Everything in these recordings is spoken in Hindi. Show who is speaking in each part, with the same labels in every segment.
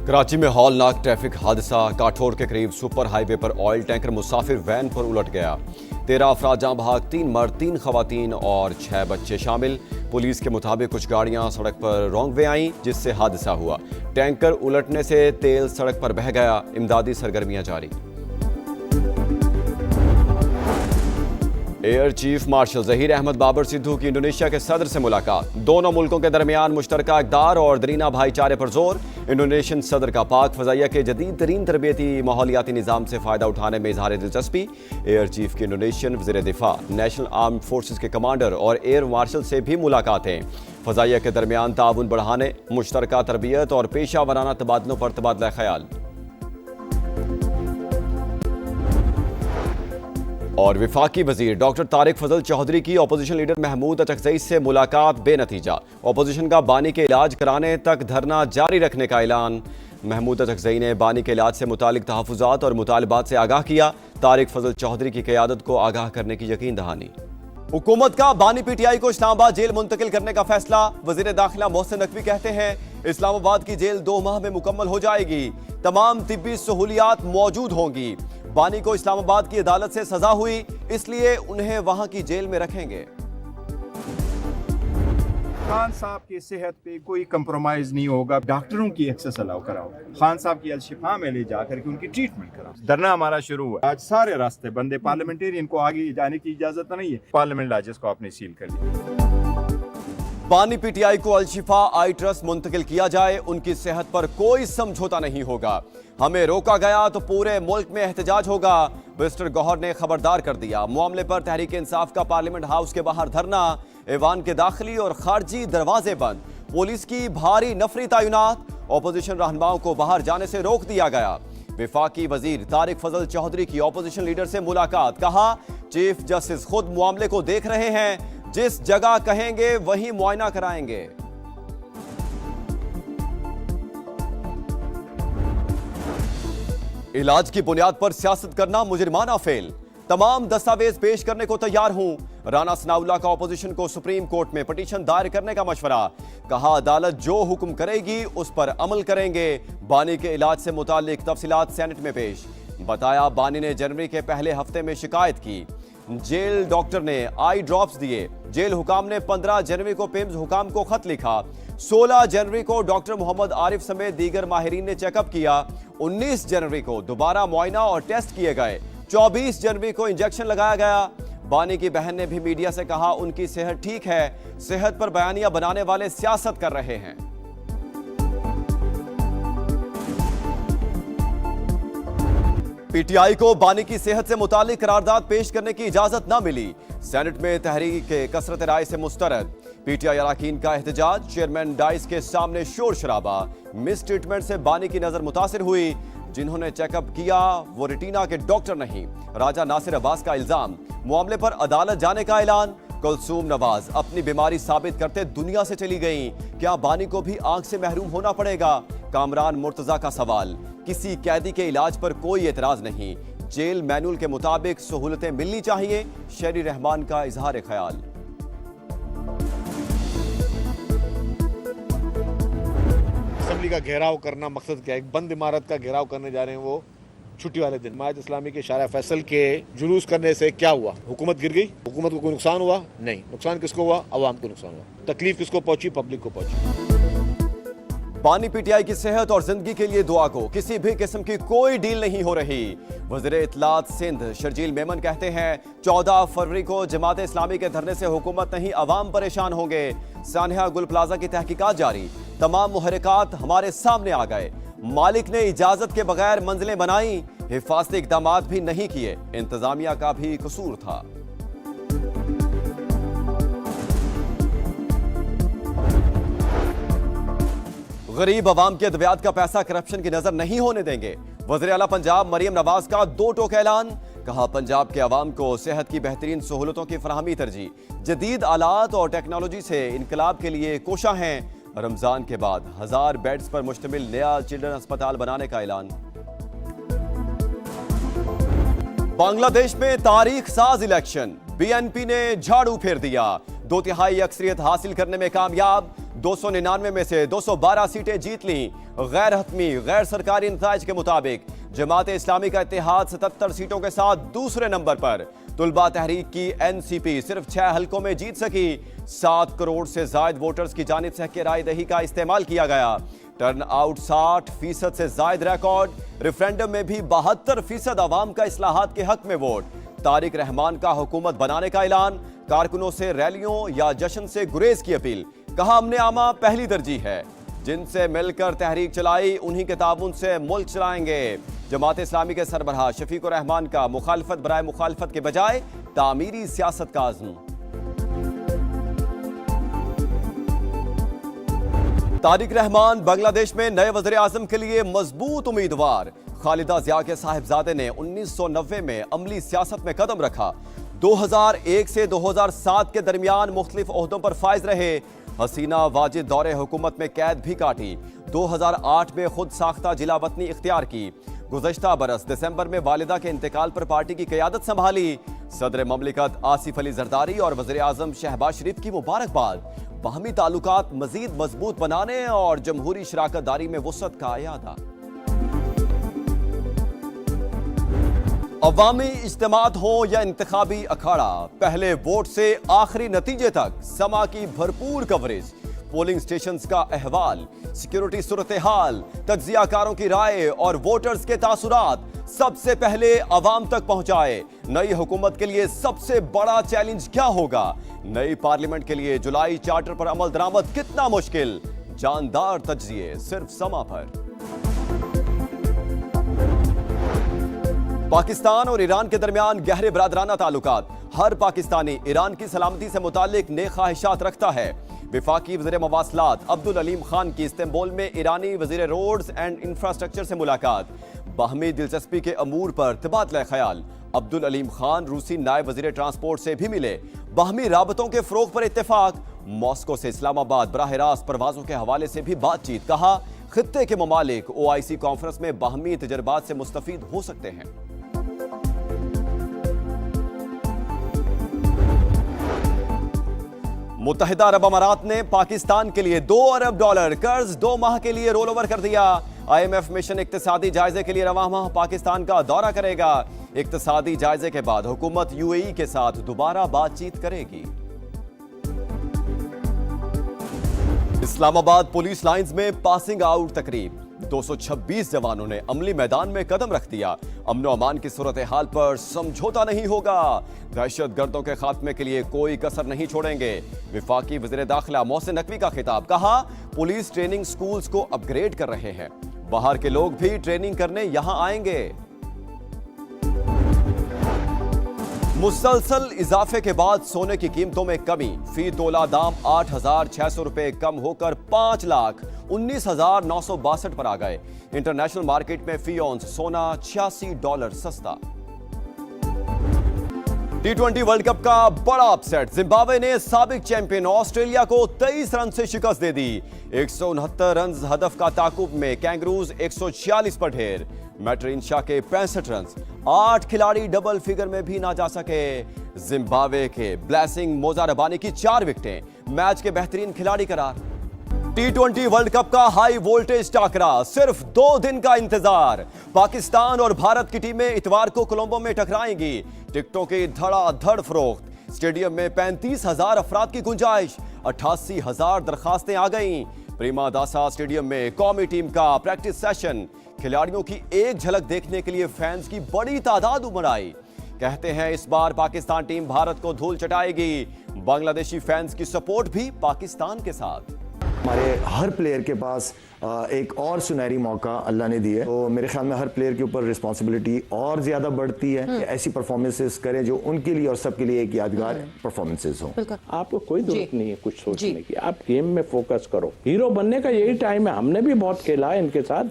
Speaker 1: कराची में हौलनाक ट्रैफिक हादसा। काठौर के करीब सुपर हाईवे पर ऑयल टैंकर मुसाफिर वैन पर उलट गया। 13 अफराद जाँ बहक, 3 मर्द, 3 खवातीन और 6 बच्चे शामिल। पुलिस के मुताबिक कुछ गाड़ियां सड़क पर रॉन्ग वे आईं, जिससे हादसा हुआ। टैंकर उलटने से तेल सड़क पर बह गया। इमदादी सरगर्मियां जारी। Air chief marshal Zaheer Ahmed Babar Sidhu की इंडोनेशिया के सदर से मुलाकात। दोनों मुल्कों के दरमियान मुश्तरका इक़दार और दरीना भाईचारे पर जोर। इंडोनेशियन सदर का पाक फ़ज़ाइया के जदीद तरीन तरबियती माहौलियाती निज़ाम से फ़ायदा उठाने में इज़हार दिलचस्पी। एयर चीफ की इंडोनेशियन वज़ीर दिफा, नेशनल आर्म्ड फोर्सेस के कमांडर और एयर मार्शल से भी मुलाकातें। फ़ज़ाइया के दरमियान ताउन बढ़ाने, मुश्तरका तरबियत और पेशा वराना तबादलों पर तबादला ख्याल। और विफाकी वजीर डॉक्टर तारिक फजल चौधरी की अपोजिशन लीडर महमूद अचकजई से मुलाकात बेनतीजा। अपोजिशन का बानी के इलाज कराने तक धरना जारी रखने का ऐलान। महमूद अचकजई ने बानी के इलाज से मुतालिक तहफ़्फ़ुज़ात और मुतालबात से आगाह किया। तारिक फजल चौधरी की क़यादत को आगाह करने की यकीन दहानी। हुकूमत का बानी पीटीआई को इस्लामाबाद जेल मुंतकिल करने का फैसला। वजीर दाखिला मोहसिन नकवी कहते हैं इस्लामाबाद की जेल 2 माह में मुकम्मल हो जाएगी। तमाम तिब्बी सहूलियात मौजूद होंगी। बानी को इस्लामाबाद की अदालत से सजा हुई, इसलिए उन्हें वहां की जेल में रखेंगे।
Speaker 2: खान साहब की सेहत पे कोई कंप्रोमाइज नहीं होगा। डॉक्टरों की एक्सेस अलाउ कराओ। खान साहब की अल-शिफा में ले जाकर के उनकी ट्रीटमेंट कराओ। धरना हमारा शुरू हुआ। आज सारे रास्ते बंदे। पार्लियामेंटेरियन को आगे जाने की इजाजत नहीं है। पार्लियामेंट लाजिस को आपने सील कर दिया।
Speaker 1: बानी पीटीआई को अल-शिफा आई ट्रस्ट मुंतकिल किया जाए। उनकी सेहत पर कोई समझौता नहीं होगा। हमें रोका गया तो पूरे मुल्क में एहतजाज होगा। मिस्टर गौहर ने खबरदार कर दिया। मामले पर तहरीक इंसाफ का पार्लियामेंट हाउस के बाहर धरना। ऐवान के दाखिली और खारजी दरवाजे बंद। पुलिस की भारी नफरी तैनात। अपोजिशन रहनुमाओं को बाहर जाने से रोक दिया गया। विफाकी वजीर तारिक फजल चौधरी की अपोजिशन लीडर से मुलाकात। कहा चीफ जस्टिस खुद मामले को देख रहे हैं। जिस जगह कहेंगे वहीं मुआयना कराएंगे। इलाज की बुनियाद पर सियासत करना मुजरिमाना फेल। तमाम दस्तावेज पेश करने को तैयार हूं। राना सनाउल्लाह का अपोजिशन को सुप्रीम कोर्ट में पिटीशन दायर करने का मशवरा। कहा अदालत जो हुक्म करेगी उस पर अमल करेंगे। बानी के इलाज से मुताल्लिक तफसीलात सेनेट में पेश। बताया बानी ने जनवरी के पहले हफ्ते में शिकायत की। जेल डॉक्टर ने आई ड्रॉप्स दिए। जेल हुकाम ने 15 जनवरी को पिम्स हुकाम को खत लिखा। 16 जनवरी को डॉक्टर मोहम्मद आरिफ समेत दीगर माहिरीन ने चेकअप किया। 19 जनवरी को दोबारा मुआयना और टेस्ट किए गए। 24 जनवरी को इंजेक्शन लगाया गया। बानी की बहन ने भी मीडिया से कहा उनकी सेहत ठीक है। सेहत पर बयानियां बनाने वाले सियासत कर रहे हैं। पीटीआई को बानी की सेहत से मुतालिक करारदाद पेश करने की इजाजत न मिली। सेनेट में तहरीक कसरत राय से मुस्तरद। पीटीआई अरकान का एहतजाज। चेयरमैन डाइस के सामने शोर शराबा। मिस ट्रीटमेंट से बानी की नजर मुतासिर हुई। जिन्होंने चेकअप किया वो रेटिना के डॉक्टर नहीं। राजा नासिर अब्बास का इल्जाम। मामले पर अदालत जाने का ऐलान। कुलसूम नवाज अपनी बीमारी साबित करते दुनिया से चली गईं। क्या बानी को भी आंख से महरूम होना पड़ेगा? कामरान मुर्तजा का सवाल। किसी कैदी के इलाज पर कोई एतराज नहीं। जेल मैनुअल के मुताबिक सहूलतें मिलनी चाहिए। शेरी रहमान का इजहार ख्याल।
Speaker 3: असेंबली का घेराव करना मकसद क्या है? एक बंद इमारत का घेराव करने जा रहे हैं वो छुट्टी वाले दिन। जमात इस्लामी के शारा फैसल के जुलूस करने से क्या हुआ? हुकूमत गिर गई? हुकूमत को कोई नुकसान हुआ? नहीं। नुकसान किसको हुआ? अवाम को नुकसान हुआ। तकलीफ किसको पहुंची? पब्लिक को पहुंची।
Speaker 1: बानी पीटीआई की सेहत और जिंदगी के लिए दुआ को किसी भी किस्म की कोई डील नहीं हो रही। वज़ीर इत्तलात सिंध शर्जील मेमन कहते हैं 14 फरवरी को जमात इस्लामी के धरने से हुकूमत नहीं अवाम परेशान होंगे। सानिया गुल प्लाजा की तहकीकात जारी। तमाम मुहर्रिकात हमारे सामने आ गए। मालिक ने इजाजत के बगैर मंजिलें बनाई। हिफाजती इक़दामात भी नहीं किए। इंतजामिया का भी कसूर था। गरीब अवाम के अदवियात का पैसा करप्शन की नजर नहीं होने देंगे। वज़ीर आला पंजाब मरियम नवाज का 2 टोक ऐलान। कहा पंजाब के अवाम को सेहत की बेहतरीन सहूलतों की फराहमी तरजीह। जदीद आलात और टेक्नोलॉजी से इनकलाब के लिए कोशा हैं। रमजान के बाद 1000 बेड्स पर मुश्तमिल नया चिल्ड्रन अस्पताल बनाने का ऐलान। बांग्लादेश में तारीख साज इलेक्शन। बीएनपी ने झाड़ू फेर दिया। 2/3 अक्सरियत हासिल करने में कामयाब। 299 में से 212 सीटें जीत लीं। गैर हतमी गैर सरकारी नताइज के मुताबिक जमात इस्लामी का इत्तेहाद 77 सीटों के साथ दूसरे नंबर पर। तुलबा तहरीक की एनसीपी सिर्फ 6 हलकों में जीत सकी। 7 करोड़ से जायद वोटर्स की जानिब से हक़ राय दही का इस्तेमाल किया गया। टर्न आउट 60% से जायद रिकॉर्ड। रेफरेंडम में भी 72% आवाम का इस्लाहात के हक में वोट। तारिक रहमान का हुकूमत बनाने का ऐलान। कारकुनों से रैलियों या जश्न से गुरेज की अपील। कहा हमने आमा पहली तरजीह है। जिनसे मिलकर तहरीक चलाई उन्हीं के ताबून से मुल्क चलाएंगे। जमात इस्लामी के सरबराह शफीकुर रहमान का मुखालफत बराए मुखालफत के बजाय तामीरी सियासत का अज़्म। तारिक रहमान बांग्लादेश में नए वज़ीर आज़म के लिए मजबूत उम्मीदवार। खालिदा जिया के साहिबजादे ने 1990 में अमली सियासत में कदम रखा। 2001 से 2007 के दरमियान मुख्तलिफ ओहदों पर फाइज रहे। हसीना वाजिद दौरे हुकूमत में कैद भी काटी। 2008 में खुद साख्ता जिला वतनी इख्तियार की। गुज़श्ता बरस दिसंबर में वालिदा के इंतकाल पर पार्टी की क़यादत संभाली। सदर ममलिकत आसिफ अली जरदारी और वज़ीर आज़म शहबाज शरीफ की मुबारकबाद। बाहमी ताल्लुकात मजीद मजबूत बनाने और जमहूरी शराकत दारी में वुसअत का इयादा। अवामी इज्तिमात हो या इंतखाबी अखाड़ा, पहले वोट से आखिरी नतीजे तक समा की भरपूर कवरेज। पोलिंग स्टेशंस का अहवाल, सिक्योरिटी सूरत हाल, तज्जियाकारों की राय और वोटर्स के तासुरात सबसे पहले अवाम तक पहुंचाए। नई हुकूमत के लिए सबसे बड़ा चैलेंज क्या होगा? नई पार्लियामेंट के लिए जुलाई चार्टर पर अमल दरामद कितना मुश्किल? जानदार तज्जिए सिर्फ समा पर। पाकिस्तान और ईरान के दरमियान गहरे बरादराना ताल्लुकात। हर पाकिस्तानी ईरान की सलामती से मुतालिक नेक ख्वाहिशात रखता है। विफाकी वज़ीर मवासलात अब्दुल अलीम खान की इस्तांबुल में ईरानी वज़ीर रोड्स एंड इंफ्रास्ट्रक्चर से मुलाकात। बाहमी दिलचस्पी के अमूर पर तबादला ख्याल। अब्दुल अलीम खान रूसी नायब वज़ीर ट्रांसपोर्ट से भी मिले। बाहमी राबतों के फ़रोग़ पर इत्तेफाक। मॉस्को से इस्लामाबाद बराह रास्त परवाज़ों के हवाले से भी बातचीत। कहा खित्ते के ममालिक OIC कॉन्फ्रेंस में बाहमी तजर्बात से मुस्तफ़ीद हो सकते हैं। मुत्तहिदा अरब अमारात ने पाकिस्तान के लिए $2 अरब कर्ज 2 माह के लिए रोल ओवर कर दिया। IMF मिशन इक्तिसादी जायजे के लिए रवां माह पाकिस्तान का दौरा करेगा। इक्तिसादी जायजे के बाद हुकूमत UAE के साथ दोबारा बातचीत करेगी। इस्लामाबाद पुलिस लाइंस में पासिंग आउट तकरीब। 226 जवानों ने अमली मैदान में कदम रख दिया। अमन अमान की सूरत हाल पर समझौता नहीं होगा। दहशत गर्दों के खात्मे के लिए कोई कसर नहीं छोड़ेंगे। विफाकी वज़ीर दाखिला मोहसिन नकवी का खिताब। कहा पुलिस ट्रेनिंग स्कूल्स को अपग्रेड कर रहे हैं। बाहर के लोग भी ट्रेनिंग करने यहां आएंगे। मुसलसल इजाफे के बाद सोने की कीमतों में कमी। फी तोला दाम 8,600 रुपए कम होकर 5,19,962 पर आ गए। इंटरनेशनल मार्केट में फी औंस सोना $86 सस्ता। T20 वर्ल्ड कप का बड़ा अपसेट। जिम्बाब्वे ने साबिक चैंपियन ऑस्ट्रेलिया को 23 रन से शिकस्त दे दी। 169 रन हदफ का ताकुब में कैंगरूज 146 पर ढेर। मैट्रिंशा के 65 रन। 8 खिलाड़ी डबल फिगर में भी ना जा सके। जिम्बाब्वे के ब्लेसिंग मोजारबानी की 4 विकेटें मैच के बेहतरीन खिलाड़ी करार। T20 वर्ल्ड कप का हाई वोल्टेज टाकरा। सिर्फ 2 दिन का इंतजार। पाकिस्तान और भारत की टीमें इतवार को कोलंबो में टकराएंगी। टिकटों की धड़ाधड़ फरोख्त। स्टेडियम में 35,000 अफराद की गुंजाइश। 88,000 दरखास्तें आ गईं। प्रेमा दासा स्टेडियम में कौमी टीम का प्रैक्टिस सेशन। खिलाड़ियों की एक झलक देखने के लिए फैंस की बड़ी तादाद उमड़ आई। कहते हैं इस बार पाकिस्तान टीम भारत को धूल चटाएगी। बांग्लादेशी फैंस की सपोर्ट भी पाकिस्तान के साथ।
Speaker 4: हमारे हर प्लेयर के पास एक और सुनहरी मौका अल्लाह ने दिया है, तो मेरे ख्याल में हर प्लेयर के ऊपर रिस्पॉन्सिबिलिटी और ज्यादा बढ़ती है कि ऐसी परफॉर्मेंसेस करें जो उनके लिए और सबके लिए एक यादगार परफॉर्मेंसेस हो।
Speaker 5: आपको कोई जरूरत नहीं है कुछ सोचने की, आप गेम में फोकस करो। हीरो बनने का यही टाइम है। हमने भी बहुत खेला है इनके साथ।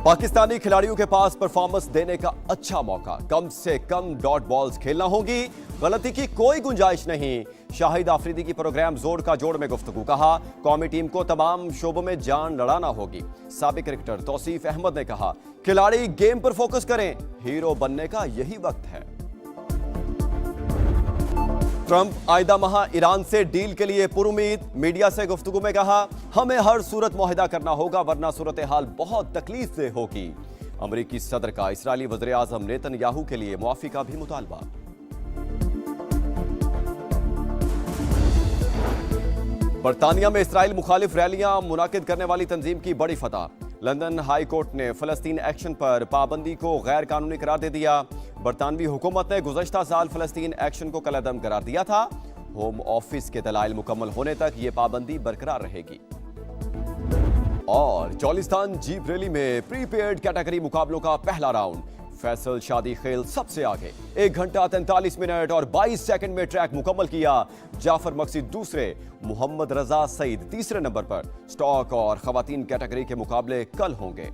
Speaker 1: पाकिस्तानी खिलाड़ियों के पास परफॉर्मेंस देने का अच्छा मौका। कम से कम डॉट बॉल्स खेलना होगी। गलती की कोई गुंजाइश नहीं। शाहिद आफरीदी की प्रोग्राम जोड़ का जोड़ में गुफ्तगू। कहा कौमी टीम को तमाम शोबों में जान लड़ाना होगी। साबिक क्रिकेटर तौसीफ अहमद ने कहा खिलाड़ी गेम पर फोकस करें। हीरो बनने का यही वक्त है। ट्रंप आइंदा माह ईरान से डील के लिए पुरुमीद। मीडिया से गुफ्तगू में कहा, हमें हर सूरत मुआहिदा करना होगा वरना सूरत हाल बहुत तकलीफ से होगी। अमरीकी सदर का इस्राएली वज़ीर आज़म नेतन्याहू के लिए मुआफ़ी का भी मुतालबा। बरतानिया में इसराइल मुखालिफ रैलियां मुनाकिद करने वाली तंजीम की बड़ी फतह। लंदन हाई कोर्ट ने फलस्तीन एक्शन पर पाबंदी को गैर कानूनी करार दे दिया। बरतानवी हुकूमत ने गुज़श्ता साल फलस्तीन एक्शन को कलअदम करार दिया था। होम ऑफिस के दलाइल मुकम्मल होने तक ये पाबंदी बरकरार रहेगी। और चौलिस्तान जीप रैली में प्रीपेड कैटेगरी मुकाबलों का पहला राउंड। फैसल शादी खेल सबसे आगे 1 घंटा 43 मिनट और 22 सेकंड में ट्रैक मुकम्मल किया। जाफर मकसीद दूसरे, मोहम्मद रजा सईद तीसरे नंबर पर। स्टॉक और खवातीन कैटेगरी के मुकाबले कल होंगे।